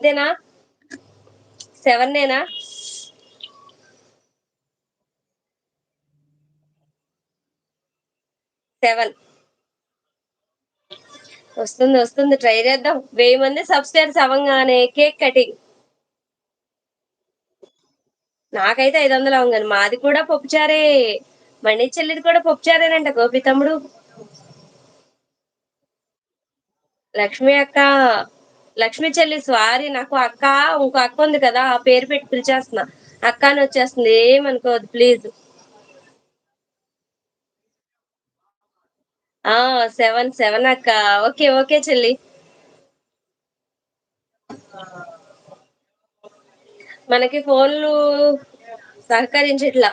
అంతేనా? 7 7 వస్తుంది. వస్తుంది. ట్రై చేద్దాం. 1000 మంది సబ్‌స్క్రైబర్స్ అవ్వంగానే కేక్ కటింగ్. నాకైతే 500 అవంగానే మాది కూడా పప్పుచారే. మణి చెల్లిది కూడా పప్పుచారేనంట గోపి తమ్ముడు. లక్ష్మి అక్క. లక్ష్మి చెల్లి సారీ నాకు అక్క ఇంకో అక్క ఉంది కదా! ఆ పేరు పెట్టి పిలిచేస్తున్నా. అక్క అని వచ్చేస్తుంది. ఏమనుకోవద్దు ప్లీజ్. ఆ! 7 అక్క. ఓకే. ఓకే చెల్లి. మనకి ఫోన్‌లు సహకరించట్లా.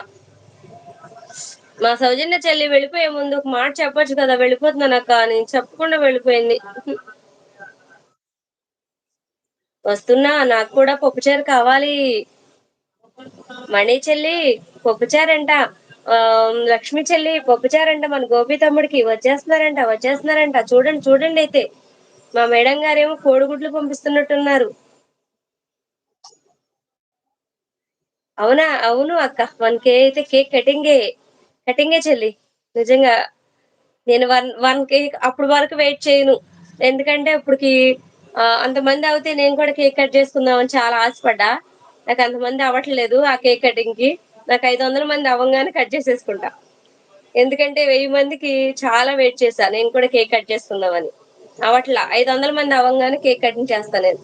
మా సౌజన్య చెల్లి వెళ్ళిపోయే ముందు ఒక మాట చెప్పొచ్చు కదా! వెళ్ళిపోతున్నానక్క అని. చెప్పకుండా వెళ్ళిపోయింది. వస్తున్నా. నాకు కూడా పప్పుచారు కావాలి. మణి చెల్లి పప్పుచారంట. లక్ష్మి చెల్లి పప్పుచారంట మన గోపి తమ్ముడికి. వచ్చేస్తున్నారంట. వచ్చేస్తున్నారంట. చూడండి చూడండయితే. మా మేడం గారేమో కోడిగుడ్లు పంపిస్తున్నట్టున్నారు. అవునా? అవును అక్క. 1,000 అయితే కేక్ కటింగే. కటింగే చెల్లి. నిజంగా. నేను 1 కేక్ అప్పటి వరకు వెయిట్ చేయను. ఎందుకంటే ఇప్పటికి అంతమంది అవుతే నేను కూడా కేక్ కట్ చేసుకుందామని చాలా ఆశపడ్డా. నాకు అంతమంది అవ్వట్లేదు ఆ కేక్ కటింగ్‌కి. నాకు 500 మంది అవ్వంగానే కట్ చేసేసుకుంటా. ఎందుకంటే 1000 మందికి చాలా వెయిట్ చేశా. నేను కూడా కేక్ కట్ చేసుకుందామని. అవ్వట్లా. 500 మంది అవ్వంగానే కేక్ కటింగ్ చేస్తా నేను.